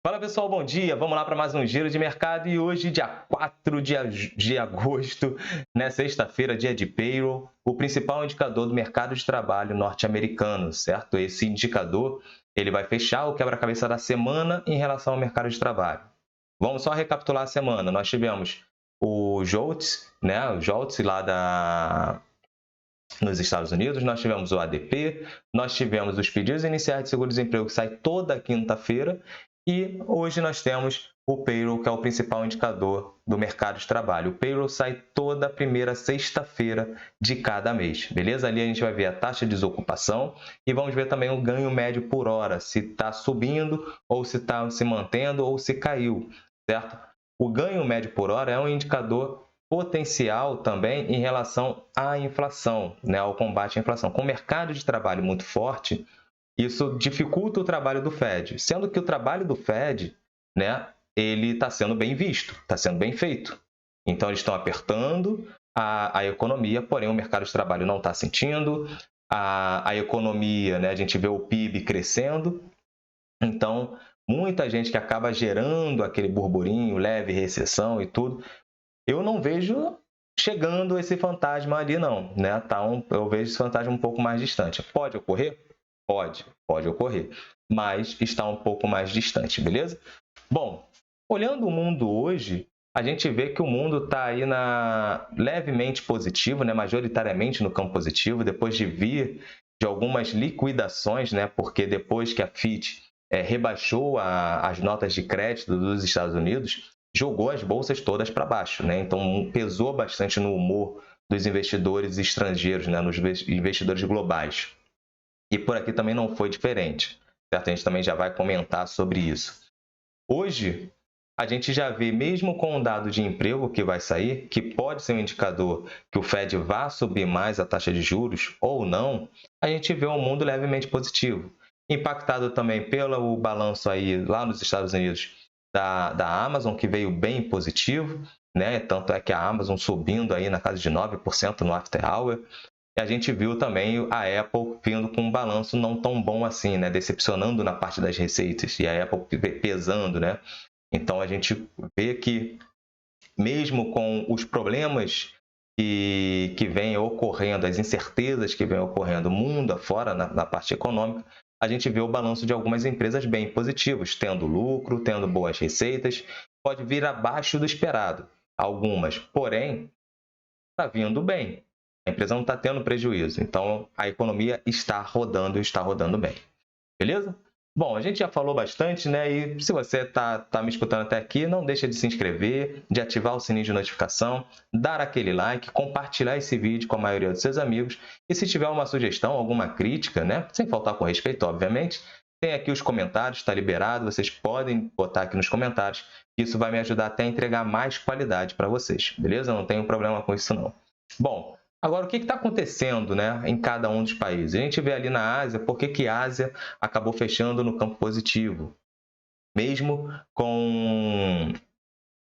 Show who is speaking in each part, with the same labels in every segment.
Speaker 1: Fala pessoal, bom dia! Vamos lá para mais um giro de mercado e hoje, dia 4 de agosto, né, sexta-feira, dia de payroll, o principal indicador do mercado de trabalho norte-americano, certo? Esse indicador ele vai fechar o quebra-cabeça da semana em relação ao mercado de trabalho. Vamos só recapitular a semana. Nós tivemos o JOLTS, né, o JOLTS lá nos Estados Unidos, nós tivemos o ADP, nós tivemos os pedidos iniciais de seguro-desemprego que sai toda quinta-feira e hoje nós temos o payroll, que é o principal indicador do mercado de trabalho. O payroll sai toda primeira sexta-feira de cada mês, beleza? Ali a gente vai ver a taxa de desocupação e vamos ver também o ganho médio por hora, se está subindo ou se está se mantendo ou se caiu, certo? O ganho médio por hora é um indicador potencial também em relação à inflação, né, ao combate à inflação. Com o mercado de trabalho muito forte, isso dificulta o trabalho do Fed, sendo que o trabalho do Fed, né, ele está sendo bem visto, está sendo bem feito. Então, eles estão apertando a economia, porém o mercado de trabalho não está sentindo, a economia, né, a gente vê o PIB crescendo, então muita gente que acaba gerando aquele burburinho, leve recessão e tudo, eu não vejo chegando esse fantasma ali, não, né? Eu vejo esse fantasma um pouco mais distante. Pode ocorrer? Pode ocorrer, mas está um pouco mais distante, beleza? Bom, olhando o mundo hoje, a gente vê que o mundo está aí levemente positivo, né? Majoritariamente no campo positivo, depois de vir de algumas liquidações, né? Porque depois que a Fitch rebaixou as notas de crédito dos Estados Unidos, jogou as bolsas todas para baixo, né? Então pesou bastante no humor dos investidores estrangeiros, né? Nos investidores globais. E por aqui também não foi diferente, certo? A gente também já vai comentar sobre isso. Hoje, a gente já vê, mesmo com o dado de emprego que vai sair, que pode ser um indicador que o Fed vá subir mais a taxa de juros ou não, a gente vê um mundo levemente positivo. Impactado também pelo balanço aí lá nos Estados Unidos da Amazon, que veio bem positivo, né? Tanto é que a Amazon subindo aí na casa de 9% no after hour. E a gente viu também a Apple vindo com um balanço não tão bom assim, né? Decepcionando na parte das receitas e a Apple pesando, né? Então a gente vê que mesmo com os problemas que vêm ocorrendo, as incertezas que vêm ocorrendo mundo afora na parte econômica, a gente vê o balanço de algumas empresas bem positivos, tendo lucro, tendo boas receitas, pode vir abaixo do esperado, algumas, porém, está vindo bem. A empresa não está tendo prejuízo, então a economia está rodando bem. Beleza? Bom, a gente já falou bastante, né? E se você está me escutando até aqui, não deixa de se inscrever, de ativar o sininho de notificação, dar aquele like, compartilhar esse vídeo com a maioria dos seus amigos. E se tiver uma sugestão, alguma crítica, né? Sem faltar com respeito, obviamente, tem aqui os comentários, está liberado, vocês podem botar aqui nos comentários. Isso vai me ajudar até a entregar mais qualidade para vocês, beleza? Não tenho problema com isso não. Bom, agora o que está acontecendo, né, em cada um dos países? A gente vê ali na Ásia, por que a Ásia acabou fechando no campo positivo? Mesmo com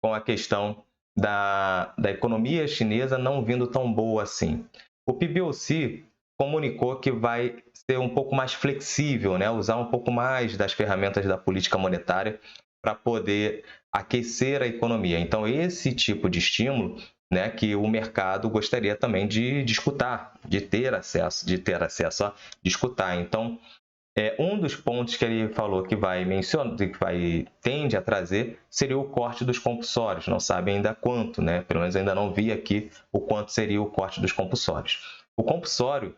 Speaker 1: a questão da economia chinesa não vindo tão boa assim. O PBOC comunicou que vai ser um pouco mais flexível, né? Usar um pouco mais das ferramentas da política monetária para poder aquecer a economia. Então, esse tipo de estímulo, né, que o mercado gostaria também de escutar, de ter acesso a escutar. Então, um dos pontos que ele falou que tende a trazer seria o corte dos compulsórios. Não sabe ainda quanto, né? Pelo menos ainda não vi aqui o quanto seria o corte dos compulsórios. O compulsório,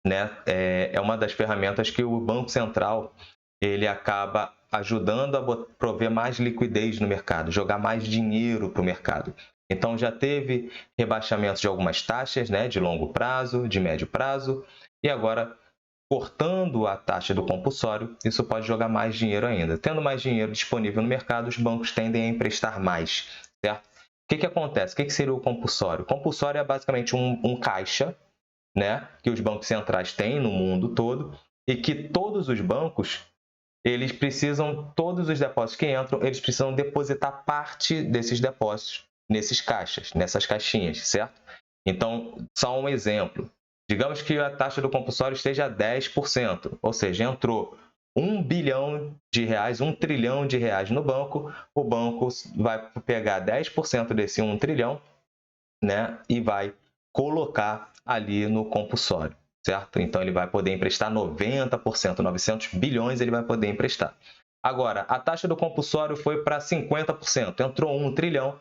Speaker 1: né, é uma das ferramentas que o Banco Central ele acaba ajudando a prover mais liquidez no mercado, jogar mais dinheiro para o mercado. Então, já teve rebaixamentos de algumas taxas, né, de longo prazo, de médio prazo, e agora, cortando a taxa do compulsório, isso pode jogar mais dinheiro ainda. Tendo mais dinheiro disponível no mercado, os bancos tendem a emprestar mais, certo? O que acontece? O que seria o compulsório? O compulsório é basicamente um caixa, né, que os bancos centrais têm no mundo todo e que todos os bancos, todos os depósitos que entram, eles precisam depositar parte desses depósitos nesses caixas, nessas caixinhas, certo? Então, só um exemplo. Digamos que a taxa do compulsório esteja a 10%, ou seja, entrou R$ 1 trilhão no banco, o banco vai pegar 10% desse 1 trilhão, né, e vai colocar ali no compulsório, certo? Então, ele vai poder emprestar 90%, 900 bilhões ele vai poder emprestar. Agora, a taxa do compulsório foi para 50%, entrou 1 trilhão,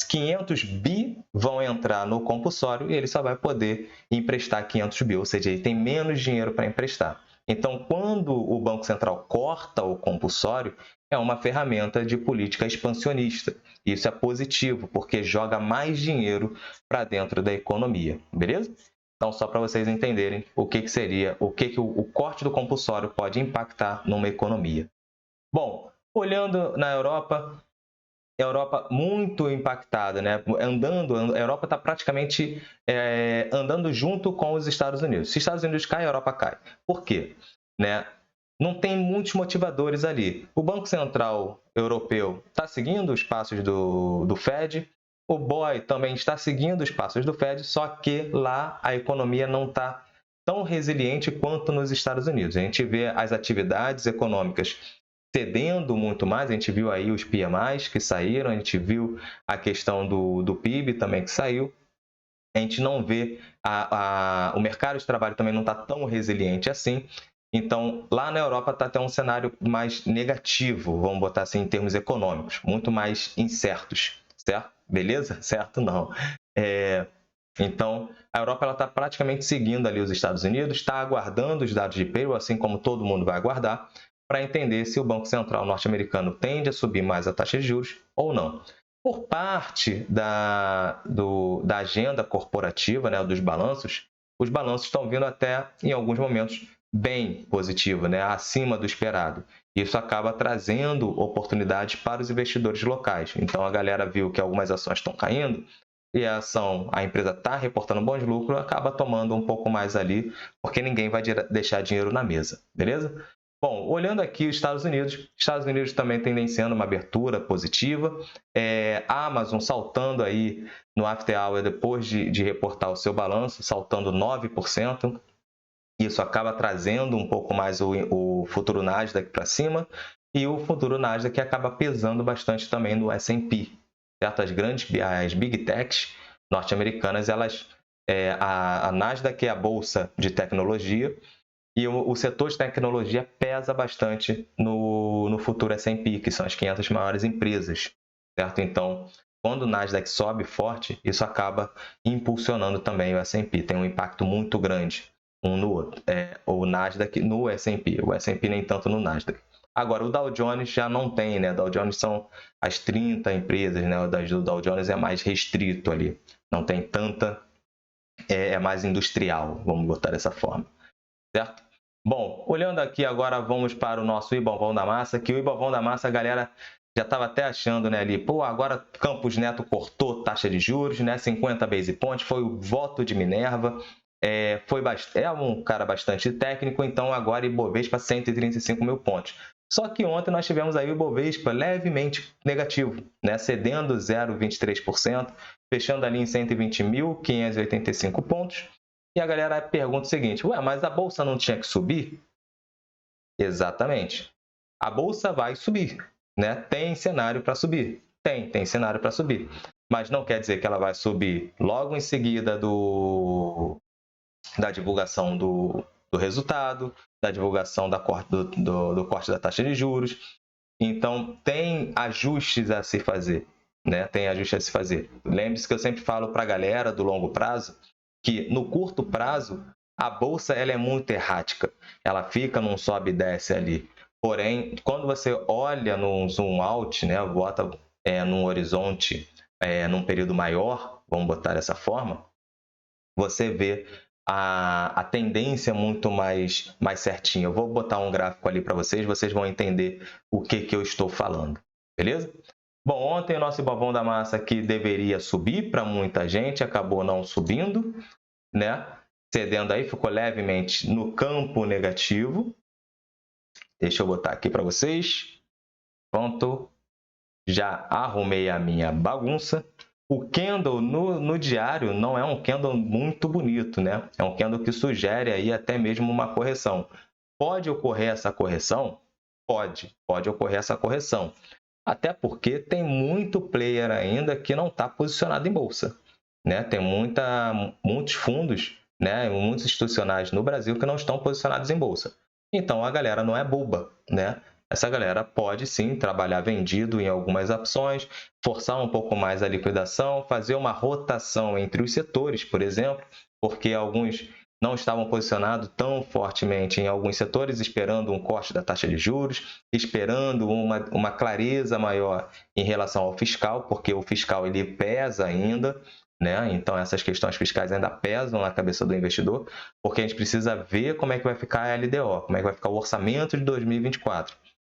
Speaker 1: 500 bi vão entrar no compulsório e ele só vai poder emprestar 500 bi, ou seja, ele tem menos dinheiro para emprestar. Então, quando o Banco Central corta o compulsório, é uma ferramenta de política expansionista. Isso é positivo, porque joga mais dinheiro para dentro da economia, beleza? Então, só para vocês entenderem o que seria, o que o corte do compulsório pode impactar numa economia. Bom, olhando na Europa, a Europa muito impactada, né? A Europa está praticamente andando junto com os Estados Unidos. Se os Estados Unidos caem, a Europa cai. Por quê? Né? Não tem muitos motivadores ali. O Banco Central Europeu está seguindo os passos do Fed, o BOE também está seguindo os passos do Fed, só que lá a economia não está tão resiliente quanto nos Estados Unidos. A gente vê as atividades econômicas cedendo muito mais, a gente viu aí os PMIs que saíram, a gente viu a questão do PIB também que saiu, a gente não vê, o mercado de trabalho também não está tão resiliente assim, então lá na Europa está até um cenário mais negativo, vamos botar assim em termos econômicos, muito mais incertos, certo? Beleza? Certo não. Então, a Europa está praticamente seguindo ali os Estados Unidos, está aguardando os dados de payroll, assim como todo mundo vai aguardar, para entender se o Banco Central norte-americano tende a subir mais a taxa de juros ou não. Por parte da agenda corporativa, né, dos balanços, os balanços estão vindo até, em alguns momentos, bem positivos, né, acima do esperado. Isso acaba trazendo oportunidades para os investidores locais. Então, a galera viu que algumas ações estão caindo, e a empresa está reportando bons lucros, acaba tomando um pouco mais ali, porque ninguém vai deixar dinheiro na mesa, beleza? Bom, olhando aqui os Estados Unidos também tendenciando uma abertura positiva, a Amazon saltando aí no after hour depois de reportar o seu balanço, saltando 9%, isso acaba trazendo um pouco mais o futuro Nasdaq para cima, e o futuro Nasdaq acaba pesando bastante também no S&P, certo? As Big Techs norte-americanas, a Nasdaq é a bolsa de tecnologia, e o setor de tecnologia pesa bastante no futuro S&P, que são as 500 maiores empresas, certo? Então, quando o Nasdaq sobe forte, isso acaba impulsionando também o S&P, tem um impacto muito grande um no outro. O Nasdaq no S&P, o S&P nem tanto no Nasdaq. Agora, o Dow Jones já não tem, né? O Dow Jones são as 30 empresas, né? O do Dow Jones é mais restrito ali, não tem tanta, é mais industrial, vamos botar dessa forma, certo? Bom, olhando aqui agora, vamos para o nosso Ibovão da Massa, que o Ibovão da Massa, a galera já estava até achando, né, ali, pô, agora Campos Neto cortou taxa de juros, né, 50 base points, foi o voto de Minerva, é um cara bastante técnico, então agora Ibovespa 135 mil pontos. Só que ontem nós tivemos aí o Ibovespa levemente negativo, né, cedendo 0,23%, fechando ali em 120.585 pontos. E a galera pergunta o seguinte, ué, mas a bolsa não tinha que subir? Exatamente. A bolsa vai subir, né? Tem cenário para subir? Tem cenário para subir. Mas não quer dizer que ela vai subir logo em seguida da divulgação do resultado, da divulgação do corte da taxa de juros. Então, tem ajustes a se fazer, né? Tem ajustes a se fazer. Lembre-se que eu sempre falo para a galera do longo prazo que no curto prazo a bolsa ela é muito errática. Ela fica num sobe e desce ali. Porém, quando você olha num zoom out, né, bota num horizonte, num período maior, vamos botar dessa forma, você vê a tendência muito mais certinha. Eu vou botar um gráfico ali para vocês vão entender o que eu estou falando, beleza? Bom, ontem o nosso Ibovão da Massa que deveria subir para muita gente, acabou não subindo, né? Cedendo aí, ficou levemente no campo negativo. Deixa eu botar aqui para vocês. Pronto. Já arrumei a minha bagunça. O candle no diário não é um candle muito bonito, né? É um candle que sugere aí até mesmo uma correção. Pode ocorrer essa correção? Pode ocorrer essa correção. Até porque tem muito player ainda que não está posicionado em bolsa, né? Tem muitos fundos, né? Muitos institucionais no Brasil que não estão posicionados em bolsa. Então, a galera não é boba, né? Essa galera pode sim trabalhar vendido em algumas ações, forçar um pouco mais a liquidação, fazer uma rotação entre os setores, por exemplo, porque alguns não estavam posicionados tão fortemente em alguns setores, esperando um corte da taxa de juros, esperando uma clareza maior em relação ao fiscal, porque o fiscal ele pesa ainda, né? Então, essas questões fiscais ainda pesam na cabeça do investidor, porque a gente precisa ver como é que vai ficar a LDO, como é que vai ficar o orçamento de 2024.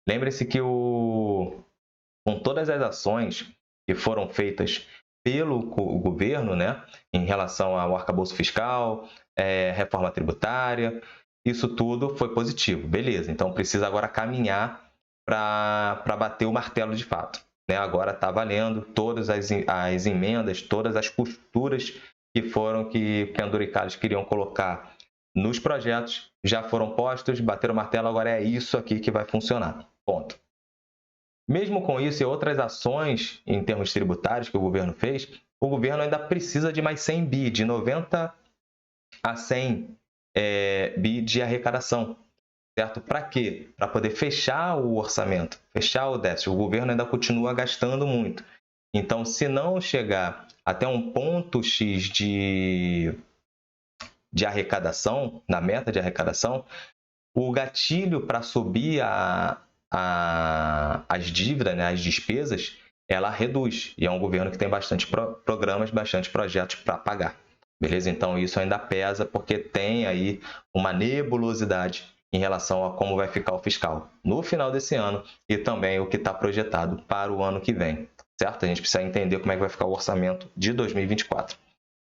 Speaker 1: Lembre-se que com todas as ações que foram feitas pelo governo, né, em relação ao arcabouço fiscal, reforma tributária, isso tudo foi positivo, beleza. Então, precisa agora caminhar para bater o martelo de fato. Né? Agora está valendo todas as emendas, todas as costuras que penduricalhos queriam colocar nos projetos, já foram postos, bateram o martelo, agora é isso aqui que vai funcionar. Ponto. Mesmo com isso e outras ações em termos tributários que o governo fez, o governo ainda precisa de mais 100 bi, de 90 a 100 bi de arrecadação, certo? Para quê? Para poder fechar o orçamento, fechar o déficit. O governo ainda continua gastando muito. Então, se não chegar até um ponto X de arrecadação, na meta de arrecadação, o gatilho para subir as dívidas, né, as despesas, ela reduz. E é um governo que tem bastante programas, bastante projetos para pagar. Beleza? Então, isso ainda pesa porque tem aí uma nebulosidade em relação a como vai ficar o fiscal no final desse ano e também o que está projetado para o ano que vem. Certo? A gente precisa entender como é que vai ficar o orçamento de 2024.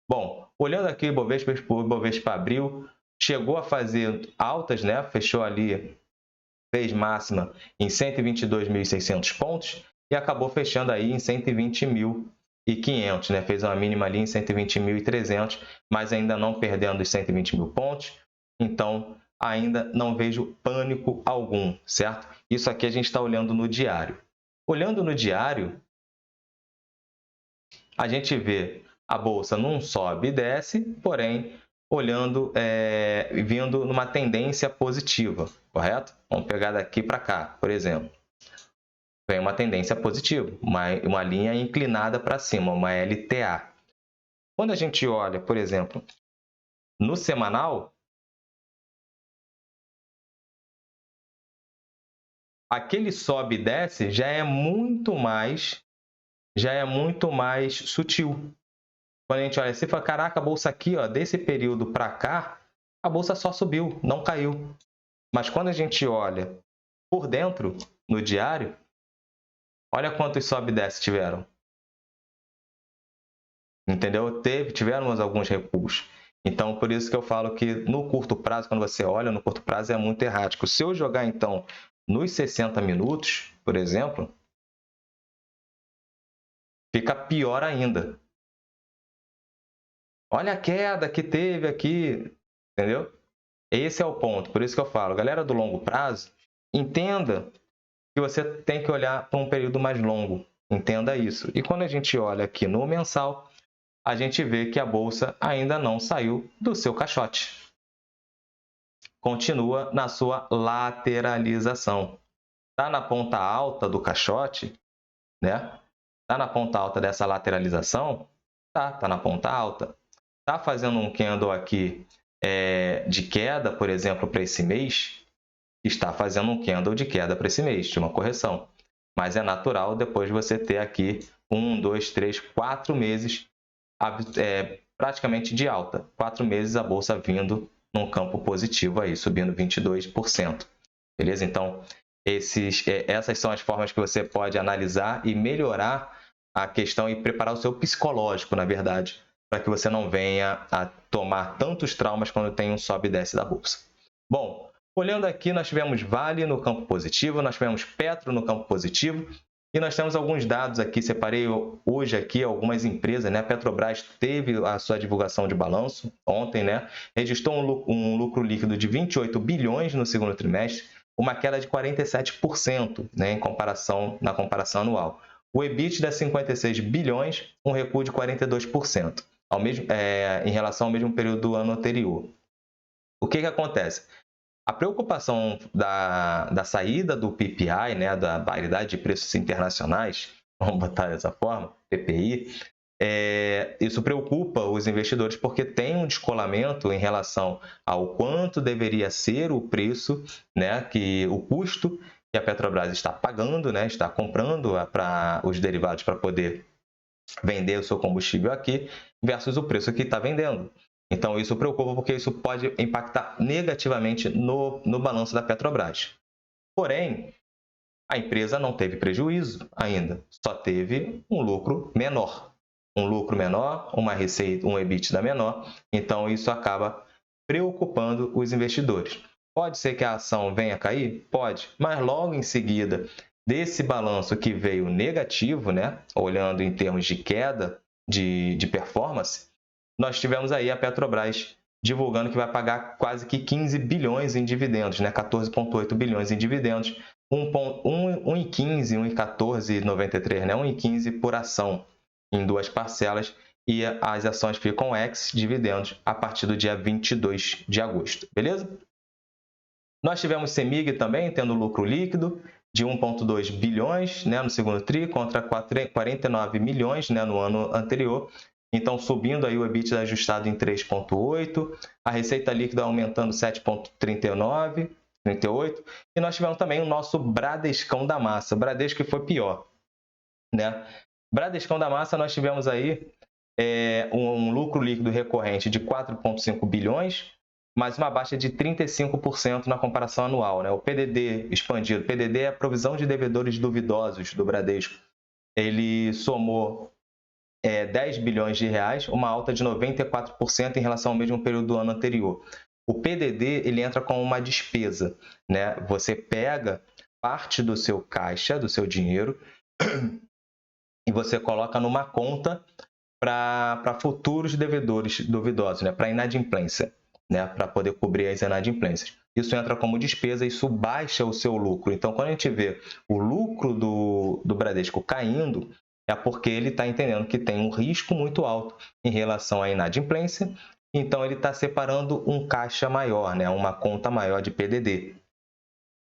Speaker 1: Bom, olhando aqui o Ibovespa abril, chegou a fazer altas, né? Fechou ali, fez máxima em 122.600 pontos e acabou fechando aí em 120.500, né? Fez uma mínima ali em 120.300, mas ainda não perdendo os 120 mil pontos. Então, ainda não vejo pânico algum, certo? Isso aqui a gente está olhando no diário. Olhando no diário, a gente vê a bolsa não sobe e desce, porém, vindo numa tendência positiva, correto? Vamos pegar daqui para cá, por exemplo. Vem uma tendência positiva, uma linha inclinada para cima, uma LTA. Quando a gente olha, por exemplo, no semanal, aquele sobe e desce já é muito mais sutil. Quando a gente olha assim, fala, caraca, a bolsa aqui, ó, desse período para cá, a bolsa só subiu, não caiu. Mas quando a gente olha por dentro, no diário, olha quantos sobe e desce tiveram. Entendeu? Tivemos alguns recuos. Então, por isso que eu falo que no curto prazo, quando você olha, no curto prazo é muito errático. Se eu jogar, então, nos 60 minutos, por exemplo, fica pior ainda. Olha a queda que teve aqui, entendeu? Esse é o ponto. Por isso que eu falo, galera do longo prazo, entenda que você tem que olhar para um período mais longo. Entenda isso. E quando a gente olha aqui no mensal, a gente vê que a bolsa ainda não saiu do seu caixote. Continua na sua lateralização. Está na ponta alta do caixote, né? Está na ponta alta dessa lateralização? Tá na ponta alta. Está fazendo um candle aqui de queda, por exemplo, para esse mês? Está fazendo um candle de queda para esse mês, de uma correção. Mas é natural depois você ter aqui 1, 2, 3, 4 meses praticamente de alta. 4 meses a bolsa vindo num campo positivo aí, subindo 22%. Beleza? Então, essas são as formas que você pode analisar e melhorar a questão e preparar o seu psicológico, na verdade, para que você não venha a tomar tantos traumas quando tem um sobe e desce da bolsa. Bom, olhando aqui, nós tivemos Vale no campo positivo, nós tivemos Petro no campo positivo, E nós temos alguns dados aqui, separei hoje aqui algumas empresas, né? A Petrobras teve a sua divulgação de balanço ontem, né? Registrou um lucro líquido de 28 bilhões no segundo trimestre, uma queda de 47%, né, na comparação anual. O EBITDA é 56 bilhões, um recuo de 42%, em relação ao mesmo período do ano anterior. O que acontece? A preocupação da saída do PPI, né, da paridade de preços internacionais, vamos botar dessa forma, PPI, isso preocupa os investidores porque tem um descolamento em relação ao quanto deveria ser o preço, né, o custo que a Petrobras está pagando, né, está comprando para os derivados para poder vender o seu combustível aqui, versus o preço que está vendendo. Então, isso preocupa porque isso pode impactar negativamente no balanço da Petrobras. Porém, a empresa não teve prejuízo ainda, só teve um lucro menor. Um lucro menor, uma receita, um EBITDA menor. Então, isso acaba preocupando os investidores. Pode ser que a ação venha a cair? Pode, mas logo em seguida desse balanço que veio negativo, né? Olhando em termos de queda de performance, nós tivemos aí a Petrobras divulgando que vai pagar quase que 15 bilhões em dividendos, né? 14,8 bilhões em dividendos, 1,15, 1,1493, né? 1,15 por ação em duas parcelas, e as ações ficam ex-dividendos a partir do dia 22 de agosto, beleza? Nós tivemos CEMIG também tendo lucro líquido de 1,2 bilhões, né, no segundo TRI, contra 49 milhões, né, no ano anterior. Então, subindo aí o EBITDA ajustado em 3,8, a receita líquida aumentando 7,39, 38, e nós tivemos também o nosso Bradescão da Massa, Bradesco que foi pior, né? Bradescão da Massa, nós tivemos aí um lucro líquido recorrente de 4,5 bilhões, mais uma baixa de 35% na comparação anual, né? O PDD expandido, PDD é a provisão de devedores duvidosos do Bradesco, ele somou 10 bilhões de reais, uma alta de 94% em relação ao mesmo período do ano anterior. O PDD ele entra como uma despesa, né? Você pega parte do seu caixa, do seu dinheiro, e você coloca numa conta para futuros devedores duvidosos, né? Para inadimplência, né? Para poder cobrir as inadimplências. Isso entra como despesa, isso baixa o seu lucro. Então, quando a gente vê o lucro do Bradesco caindo, é porque ele está entendendo que tem um risco muito alto em relação à inadimplência, então ele está separando um caixa maior, né? Uma conta maior de PDD.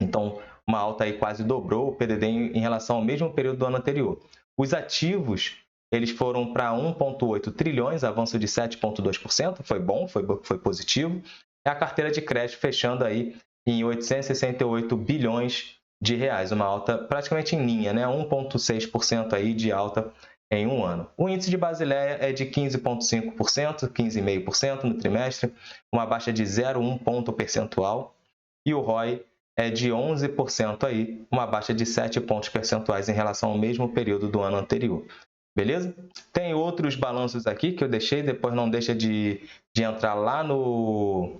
Speaker 1: Então, uma alta aí quase dobrou o PDD em relação ao mesmo período do ano anterior. Os ativos, eles foram para 1,8 trilhões, avanço de 7,2%, foi bom, foi positivo. E a carteira de crédito fechando aí em 868 bilhões de reais, uma alta praticamente em linha, né? 1,6% aí de alta em um ano. O índice de Basileia é de 15,5%, 15,5% no trimestre, uma baixa de 0,1 ponto percentual, e o ROI é de 11% aí, uma baixa de 7 pontos percentuais em relação ao mesmo período do ano anterior. Beleza? Tem outros balanços aqui que eu deixei, depois não deixa de entrar lá no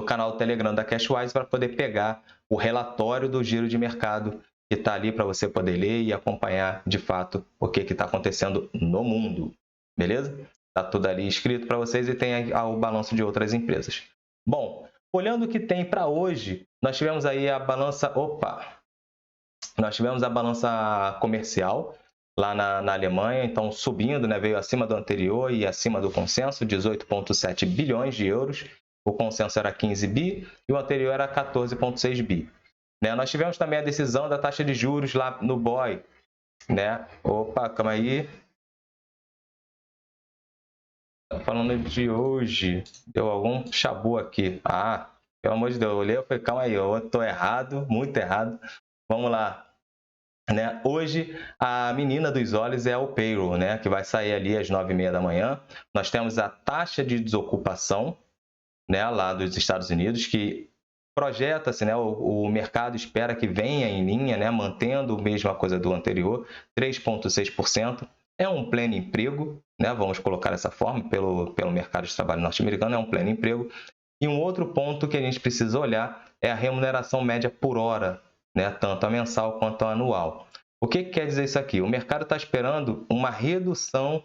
Speaker 1: canal do Telegram da Cashwise para poder pegar o relatório do giro de mercado que está ali para você poder ler e acompanhar de fato o que está acontecendo no mundo. Beleza? Está tudo ali escrito para vocês e tem o balanço de outras empresas. Bom, olhando o que tem para hoje, nós tivemos aí a balança... Nós tivemos a balança comercial lá na Alemanha, então subindo, né, veio acima do anterior e acima do consenso, 18,7 bilhões de euros. O consenso era 15 bi e o anterior era 14,6 bi. Né? Nós tivemos também a decisão da taxa de juros lá no BOE. Né? Calma aí. Tá falando de hoje. Deu algum chabu aqui. Pelo amor de Deus, eu olhei e falei, calma aí, eu estou errado, muito errado. Vamos lá. Né? Hoje, a menina dos olhos é o payroll, né? Que vai sair ali às 9h30 da manhã. Nós temos a taxa de desocupação, né? Lá dos Estados Unidos, que projeta-se, né? O mercado espera que venha em linha, né? Mantendo a mesma coisa do anterior, 3,6%. É um pleno emprego, né? Vamos colocar dessa forma, pelo mercado de trabalho norte-americano, é um pleno emprego. E um outro ponto que a gente precisa olhar é a remuneração média por hora, né? Tanto a mensal quanto a anual. O que quer dizer isso aqui? O mercado está esperando uma redução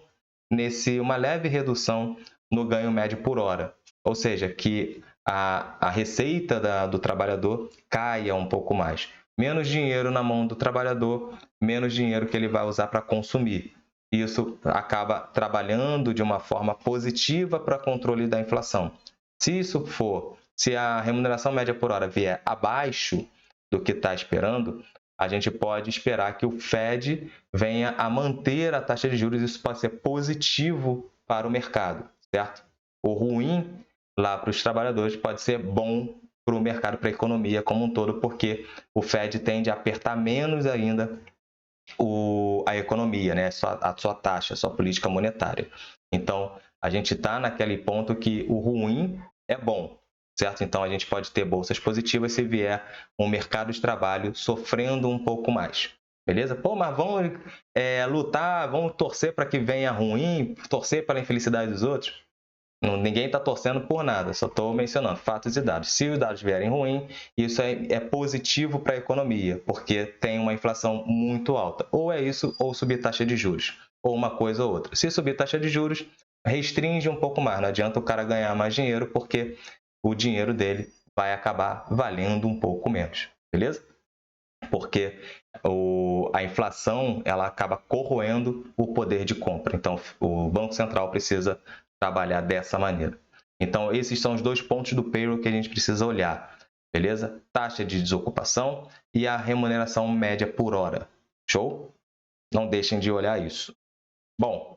Speaker 1: uma leve redução no ganho médio por hora, ou seja, que a receita do trabalhador caia um pouco mais. Menos dinheiro na mão do trabalhador, menos dinheiro que ele vai usar para consumir. Isso acaba trabalhando de uma forma positiva para controle da inflação. Se a remuneração média por hora vier abaixo do que está esperando, a gente pode esperar que o Fed venha a manter a taxa de juros. Isso pode ser positivo para o mercado, certo? O ruim lá para os trabalhadores pode ser bom para o mercado, para a economia como um todo, porque o Fed tende a apertar menos ainda a economia, né? a sua taxa, a sua política monetária. Então, a gente está naquele ponto que o ruim é bom, certo? Então, a gente pode ter bolsas positivas se vier um mercado de trabalho sofrendo um pouco mais. Beleza? Pô, mas vamos lutar, vamos torcer para que venha ruim, torcer para a infelicidade dos outros? Ninguém está torcendo por nada, só estou mencionando fatos e dados. Se os dados vierem ruins, isso é positivo para a economia, porque tem uma inflação muito alta. Ou é isso, ou subir taxa de juros, ou uma coisa ou outra. Se subir taxa de juros, restringe um pouco mais. Não adianta o cara ganhar mais dinheiro, porque o dinheiro dele vai acabar valendo um pouco menos, beleza? Porque a inflação ela acaba corroendo o poder de compra. Então, o Banco Central precisa trabalhar dessa maneira. Então, esses são os dois pontos do payroll que a gente precisa olhar, beleza? Taxa de desocupação e a remuneração média por hora. Show? Não deixem de olhar isso. Bom,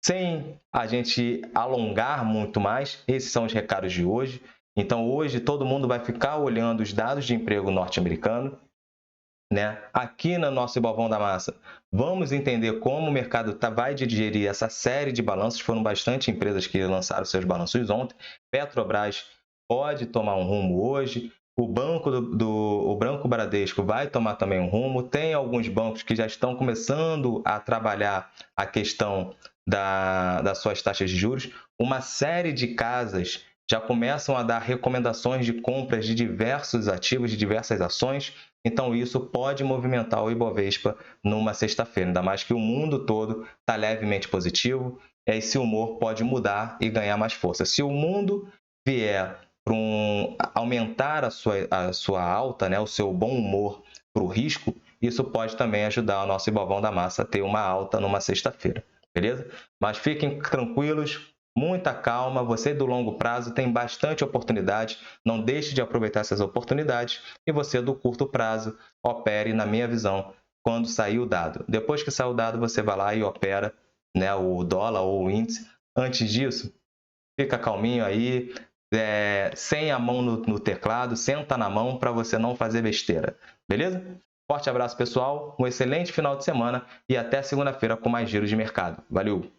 Speaker 1: sem a gente alongar muito mais, esses são os recados de hoje. Então, hoje todo mundo vai ficar olhando os dados de emprego norte-americano, né? Aqui no nosso Ibovão da Massa, vamos entender como o mercado vai digerir essa série de balanços. Foram bastante empresas que lançaram seus balanços ontem. Petrobras pode tomar um rumo hoje. O Banco Bradesco vai tomar também um rumo. Tem alguns bancos que já estão começando a trabalhar a questão das suas taxas de juros. Uma série de casas já começam a dar recomendações de compras de diversos ativos, de diversas ações. Então, isso pode movimentar o Ibovespa numa sexta-feira, ainda mais que o mundo todo está levemente positivo. Esse humor pode mudar e ganhar mais força. Se o mundo vier para aumentar a sua alta, né, o seu bom humor para o risco, isso pode também ajudar o nosso Ibovão da Massa a ter uma alta numa sexta-feira, beleza? Mas fiquem tranquilos, muita calma, você do longo prazo tem bastante oportunidade, não deixe de aproveitar essas oportunidades, e você do curto prazo opere, na minha visão, quando sair o dado. Depois que sair o dado, você vai lá e opera, né, o dólar ou o índice. Antes disso, fica calminho aí, sem a mão no teclado, senta na mão para você não fazer besteira, beleza? Forte abraço, pessoal, um excelente final de semana e até segunda-feira com mais giros de mercado. Valeu!